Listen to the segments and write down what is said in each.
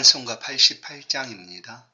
찬송가 88장입니다.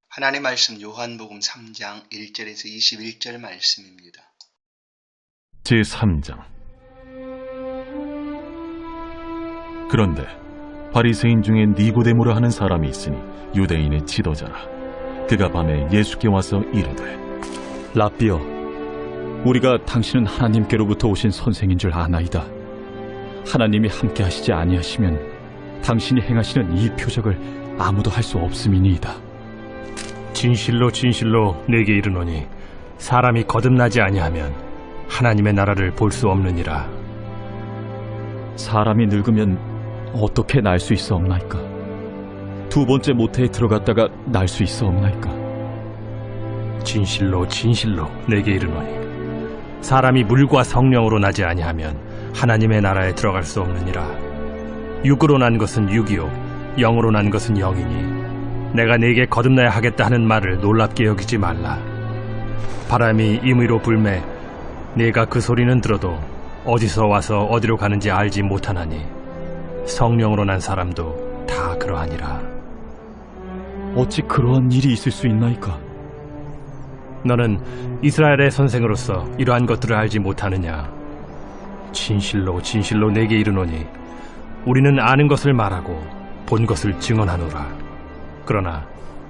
하나님의 말씀 요한복음 3장 1절에서 21절 말씀입니다. 제3장. 그런데 바리새인 중에 니고데모라 하는 사람이 있으니 유대인의 지도자라. 그가 밤에 예수께 와서 이르되, 랍비여, 우리가 당신은 하나님께로부터 오신 선생인 줄 아나이다. 하나님이 함께 하시지 아니하시면 당신이 행하시는 이 표적을 아무도 할 수 없음이니이다. 진실로 진실로 내게 이르노니 사람이 거듭나지 아니하면 하나님의 나라를 볼 수 없느니라. 사람이 늙으면 어떻게 날 수 있사옵나이까? 두 번째 모태에 들어갔다가 날 수 있사옵나이까? 진실로 진실로 내게 이르노니 사람이 물과 성령으로 나지 아니하면 하나님의 나라에 들어갈 수 없느니라. 육으로 난 것은 육이요 영으로 난 것은 영이니 내가 네게 거듭나야 하겠다 하는 말을 놀랍게 여기지 말라. 바람이 임의로 불매 네가 그 소리는 들어도 어디서 와서 어디로 가는지 알지 못하나니 성령으로 난 사람도 다 그러하니라. 어찌 그러한 일이 있을 수 있나이까? 너는 이스라엘의 선생으로서 이러한 것들을 알지 못하느냐? 진실로 진실로 내게 이르노니 우리는 아는 것을 말하고 본 것을 증언하노라. 그러나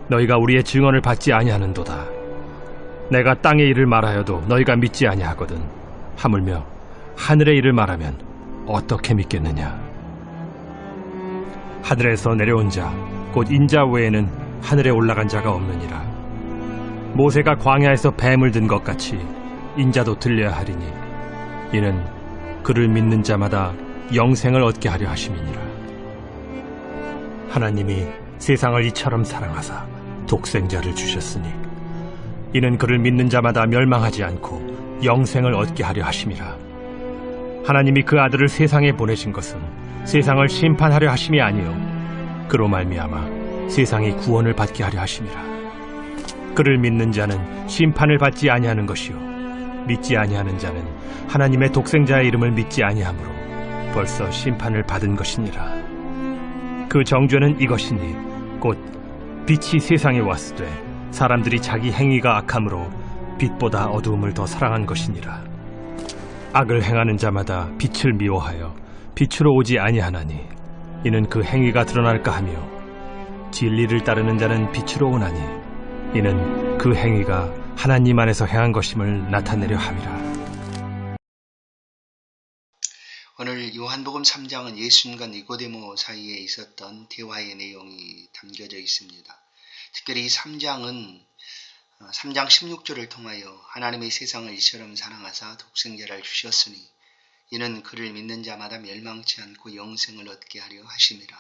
너희가 우리의 증언을 받지 아니하는도다. 내가 땅의 일을 말하여도 너희가 믿지 아니하거든. 하물며 하늘의 일을 말하면 어떻게 믿겠느냐? 하늘에서 내려온 자 곧 인자 외에는 하늘에 올라간 자가 없느니라. 모세가 광야에서 뱀을 든 것 같이 인자도 들려야 하리니 이는 그를 믿는 자마다 영생을 얻게 하려 하심이니라. 하나님이 세상을 이처럼 사랑하사 독생자를 주셨으니 이는 그를 믿는 자마다 멸망하지 않고 영생을 얻게 하려 하심이라. 하나님이 그 아들을 세상에 보내신 것은 세상을 심판하려 하심이 아니요 그로 말미암아 세상이 구원을 받게 하려 하심이라. 그를 믿는 자는 심판을 받지 아니하는 것이요 믿지 아니하는 자는 하나님의 독생자의 이름을 믿지 아니하므로 벌써 심판을 받은 것이니라. 그 정죄는 이것이니 곧 빛이 세상에 왔으되 사람들이 자기 행위가 악함으로 빛보다 어두움을 더 사랑한 것이니라. 악을 행하는 자마다 빛을 미워하여 빛으로 오지 아니하나니 이는 그 행위가 드러날까 하며 진리를 따르는 자는 빛으로 오나니 이는 그 행위가 하나님 안에서 행한 것임을 나타내려 함이라. 오늘 요한복음 3장은 예수님과 니고데모 사이에 있었던 대화의 내용이 담겨져 있습니다. 특별히 이 3장은 3장 16절을 통하여 하나님의 세상을 이처럼 사랑하사 독생자를 주셨으니 이는 그를 믿는 자마다 멸망치 않고 영생을 얻게 하려 하심이라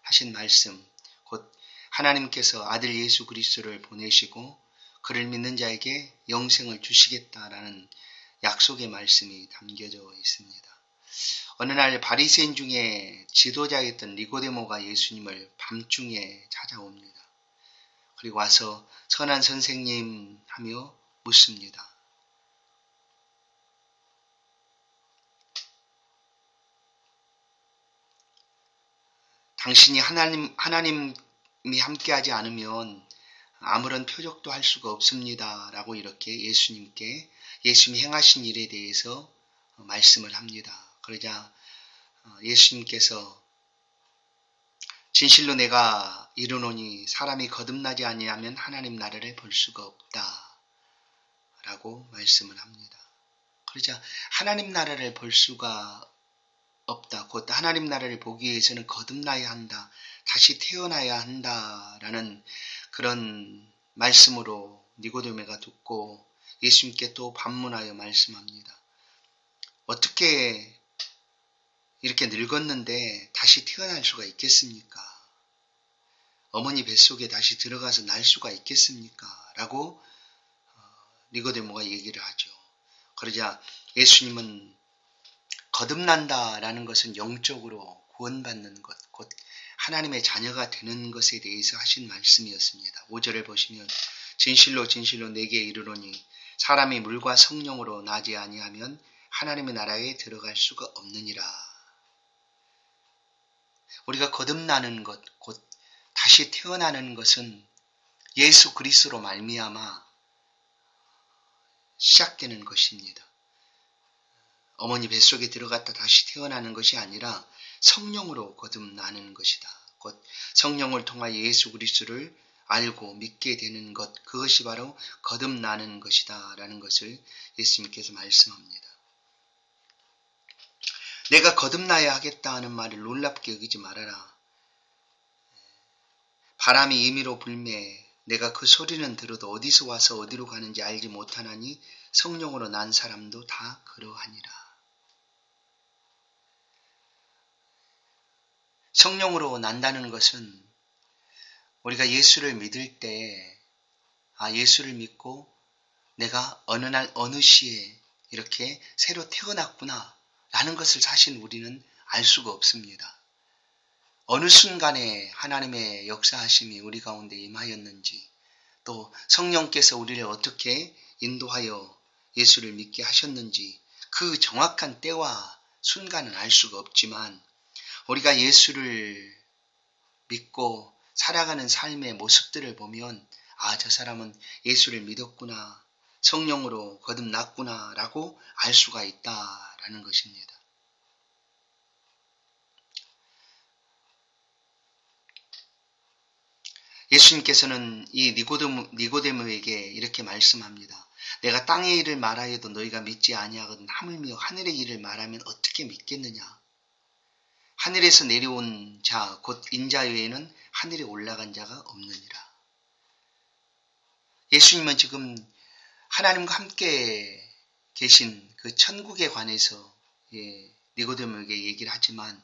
하신 말씀, 곧 하나님께서 아들 예수 그리스도를 보내시고 그를 믿는 자에게 영생을 주시겠다라는 약속의 말씀이 담겨져 있습니다. 어느 날 바리새인 중에 지도자였던 니고데모가 예수님을 밤중에 찾아옵니다. 그리고 와서 선한 선생님 하며 묻습니다. 당신이 하나님이 함께하지 않으면 아무런 표적도 할 수가 없습니다. 라고 이렇게 예수님이 행하신 일에 대해서 말씀을 합니다. 그러자 예수님께서 진실로 내가 이르노니 사람이 거듭나지 아니하면 하나님 나라를 볼 수가 없다. 라고 말씀을 합니다. 그러자 하나님 나라를 볼 수가 없다. 곧 하나님 나라를 보기 위해서는 거듭나야 한다. 다시 태어나야 한다라는 그런 말씀으로 니고데모가 듣고 예수님께 또 반문하여 말씀합니다. 어떻게 이렇게 늙었는데 다시 태어날 수가 있겠습니까? 어머니 뱃속에 다시 들어가서 날 수가 있겠습니까? 라고 니고데모가 얘기를 하죠. 그러자 예수님은 거듭난다라는 것은 영적으로 구원받는 것, 곧 하나님의 자녀가 되는 것에 대해서 하신 말씀이었습니다. 5절을 보시면 진실로 진실로 내게 이르노니 사람이 물과 성령으로 나지 아니하면 하나님의 나라에 들어갈 수가 없느니라. 우리가 거듭나는 것, 곧 다시 태어나는 것은 예수 그리스도로 말미암아 시작되는 것입니다. 어머니 뱃속에 들어갔다 다시 태어나는 것이 아니라 성령으로 거듭나는 것이다. 곧 성령을 통하여 예수 그리스도를 알고 믿게 되는 것, 그것이 바로 거듭나는 것이다 라는 것을 예수님께서 말씀합니다. 내가 거듭나야 하겠다 하는 말을 놀랍게 여기지 말아라. 바람이 임의로 불매 내가 그 소리는 들어도 어디서 와서 어디로 가는지 알지 못하나니 성령으로 난 사람도 다 그러하니라. 성령으로 난다는 것은 우리가 예수를 믿을 때 예수를 믿고 내가 어느 날 어느 시에 이렇게 새로 태어났구나 라는 것을 사실 우리는 알 수가 없습니다. 어느 순간에 하나님의 역사하심이 우리 가운데 임하였는지 또 성령께서 우리를 어떻게 인도하여 예수를 믿게 하셨는지 그 정확한 때와 순간은 알 수가 없지만 우리가 예수를 믿고 살아가는 삶의 모습들을 보면 저 사람은 예수를 믿었구나, 성령으로 거듭났구나 라고 알 수가 있다라는 것입니다. 예수님께서는 이 니고데모에게 이렇게 말씀합니다. 내가 땅의 일을 말하여도 너희가 믿지 아니하거든 하물며 하늘의 일을 말하면 어떻게 믿겠느냐. 하늘에서 내려온 자, 곧 인자 외에는 하늘에 올라간 자가 없느니라. 예수님은 지금 하나님과 함께 계신 그 천국에 관해서 니고데모에게 얘기를 하지만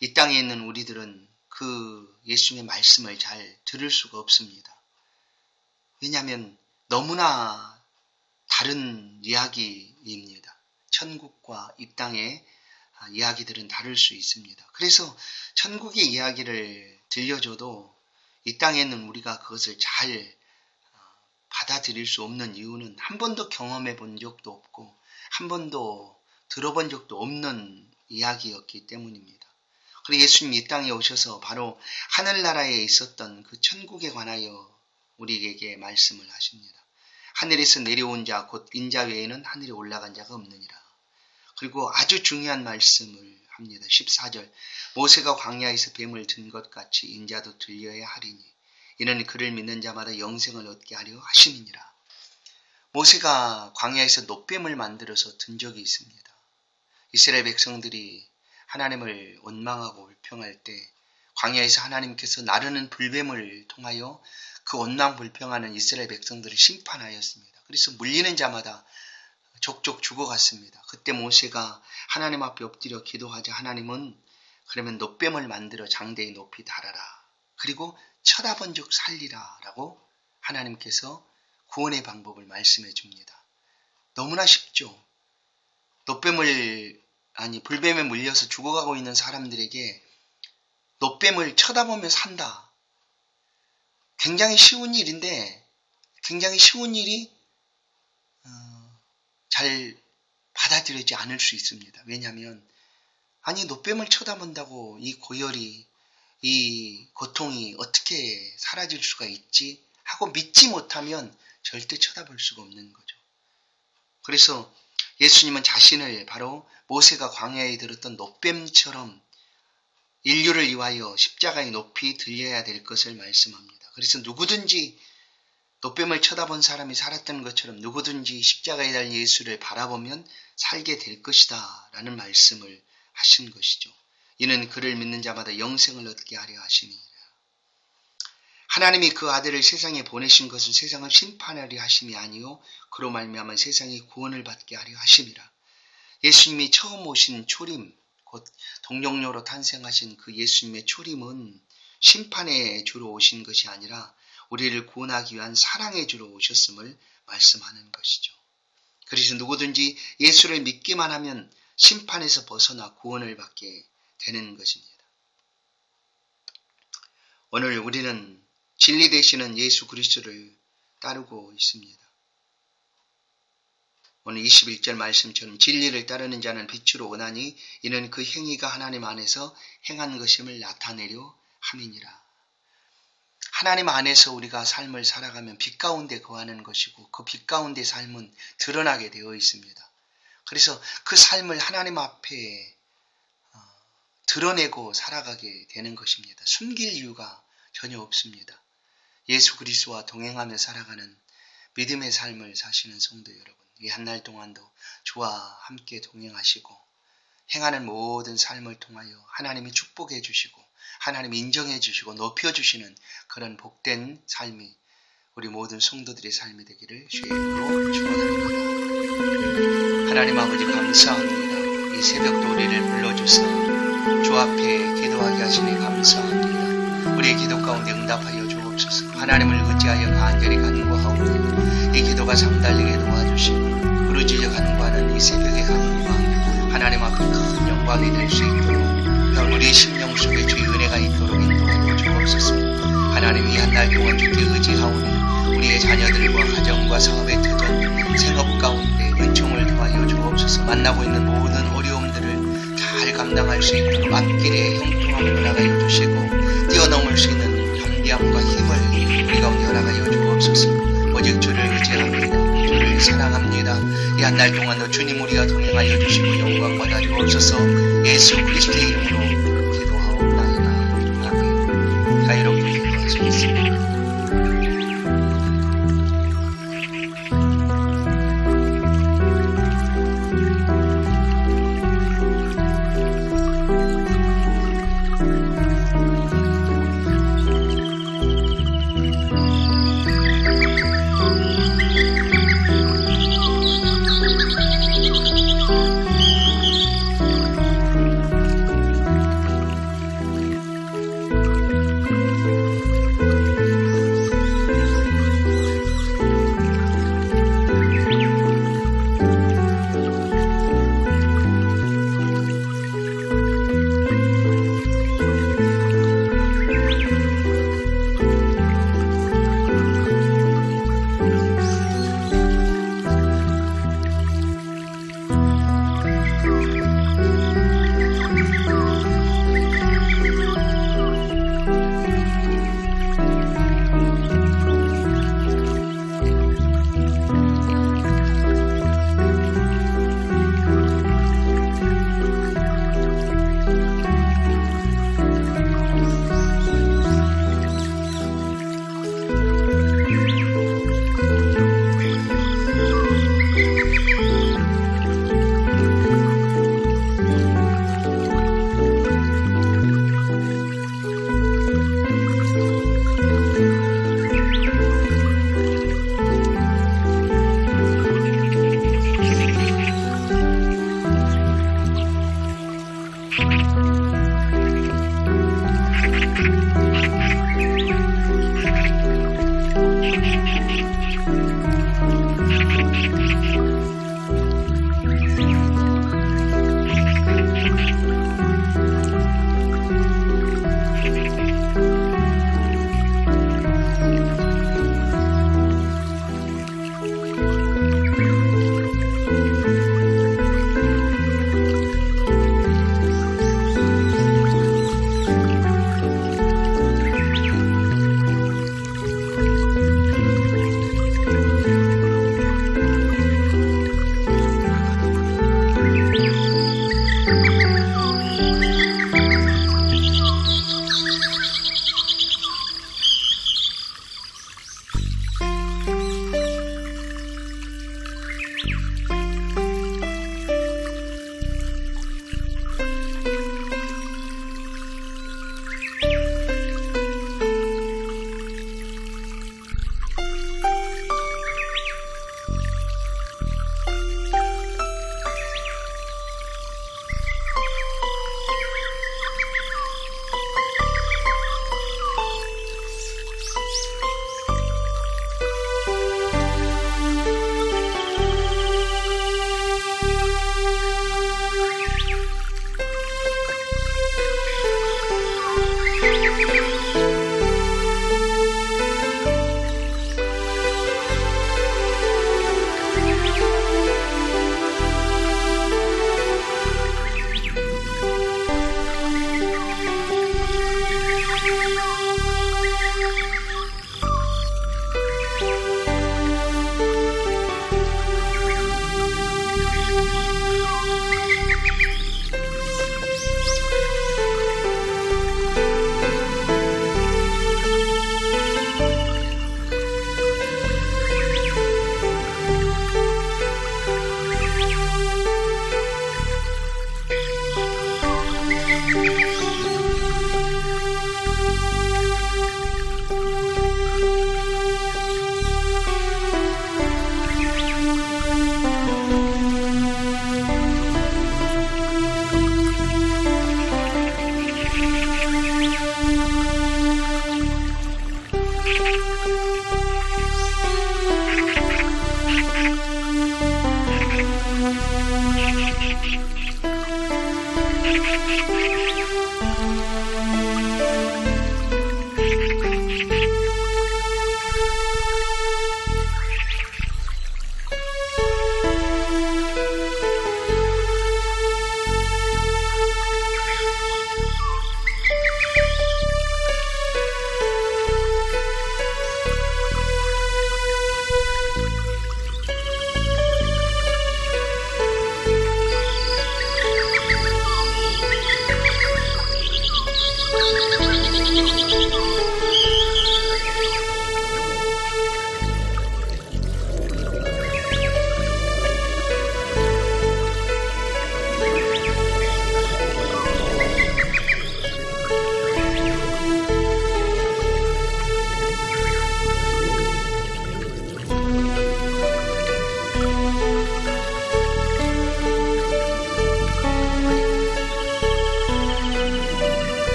이 땅에 있는 우리들은 그 예수님의 말씀을 잘 들을 수가 없습니다. 왜냐하면 너무나 다른 이야기입니다. 천국과 이 땅의 이야기들은 다를 수 있습니다. 그래서 천국의 이야기를 들려줘도 이 땅에는 우리가 그것을 잘 받아들일 수 없는 이유는 한 번도 경험해 본 적도 없고 한 번도 들어본 적도 없는 이야기였기 때문입니다. 그리고 예수님 이 땅에 오셔서 바로 하늘나라에 있었던 그 천국에 관하여 우리에게 말씀을 하십니다. 하늘에서 내려온 자 곧 인자 외에는 하늘에 올라간 자가 없느니라. 그리고 아주 중요한 말씀을 합니다. 14절 모세가 광야에서 뱀을 든 것 같이 인자도 들려야 하리니 이는 그를 믿는 자마다 영생을 얻게 하려 하심이니라. 모세가 광야에서 놋뱀을 만들어서 든 적이 있습니다. 이스라엘 백성들이 하나님을 원망하고 불평할 때 광야에서 하나님께서 나르는 불뱀을 통하여 그 원망 불평하는 이스라엘 백성들을 심판하였습니다. 그래서 물리는 자마다 족족 죽어갔습니다. 그때 모세가 하나님 앞에 엎드려 기도하자 하나님은 그러면 놋뱀을 만들어 장대에 높이 달아라. 그리고 쳐다본 적 살리라 라고 하나님께서 구원의 방법을 말씀해 줍니다. 너무나 쉽죠. 불뱀에 물려서 죽어가고 있는 사람들에게 놋뱀을 쳐다보며 산다. 굉장히 쉬운 일인데 굉장히 쉬운 일이 잘 받아들여지지 않을 수 있습니다. 왜냐하면 놋뱀을 쳐다본다고 이 고열이 이 고통이 어떻게 사라질 수가 있지 하고 믿지 못하면 절대 쳐다볼 수가 없는 거죠. 그래서 예수님은 자신을 바로 모세가 광야에 들었던 놋뱀처럼 인류를 위하여 십자가에 높이 들려야 될 것을 말씀합니다. 그래서 누구든지 놋뱀을 쳐다본 사람이 살았던 것처럼 누구든지 십자가에 달린 예수를 바라보면 살게 될 것이다 라는 말씀을 하신 것이죠. 이는 그를 믿는 자마다 영생을 얻게 하려 하시니라. 하나님이 그 아들을 세상에 보내신 것은 세상을 심판하려 하심이 아니요 그로 말미암아 세상이 구원을 받게 하려 하심이라. 예수님이 처음 오신 초림, 곧 동정녀로 탄생하신 그 예수님의 초림은 심판의 주로 오신 것이 아니라 우리를 구원하기 위한 사랑의 주로 오셨음을 말씀하는 것이죠. 그래서 누구든지 예수를 믿기만 하면 심판에서 벗어나 구원을 받게 되는 것입니다. 오늘 우리는 진리 되시는 예수 그리스도를 따르고 있습니다. 오늘 21절 말씀처럼 진리를 따르는 자는 빛으로 오나니 이는 그 행위가 하나님 안에서 행한 것임을 나타내려 함이니라. 하나님 안에서 우리가 삶을 살아가면 빛 가운데 거하는 것이고 그 빛 가운데 삶은 드러나게 되어 있습니다. 그래서 그 삶을 하나님 앞에 드러내고 살아가게 되는 것입니다. 숨길 이유가 전혀 없습니다. 예수 그리스도와 동행하며 살아가는 믿음의 삶을 사시는 성도 여러분, 이 한 날 동안도 주와 함께 동행하시고 행하는 모든 삶을 통하여 하나님이 축복해 주시고 하나님이 인정해 주시고 높여주시는 그런 복된 삶이 우리 모든 성도들의 삶이 되기를 주의 이름으로 축원합니다. 하나님 아버지 감사합니다. 이 새벽도 우리를 불러주사 주 앞에 기도하게 하시니 감사합니다. 우리의 기도 가운데 응답하여 주옵소서. 하나님을 의지하여 간절히 간구하오니 이 기도가 상달리게 도와주시고 부르짖어 간구하는 이 새벽의 간구가 하나님 앞에 큰 영광이 될 수 있도록 우리의 심령 속에 주의 은혜가 있도록 인도하여 주옵소서. 하나님 이 한 달 동안 주께 의지하오니 우리의 자녀들과 가정과 사업의 터전 생업 가운데 은총을 더하여 주옵소서. 만나고 있는 모든 어려움들을 잘 감당할 수 있도록 앞길에 형통함을 허락하여 주시고 뛰어넘을 수 있는 담대함과 힘을 우리 가운데 허락하여 주옵소서. 오직 주를 의지합니다. 주를 사랑합니다. 이 한 달 동안도 주님 우리와 동행하여 주시고 영광 받아 주옵소서. 예수 그리스도의 이름으로 기도하옵나이다. 아멘. 자유롭게 기도하시겠습니다.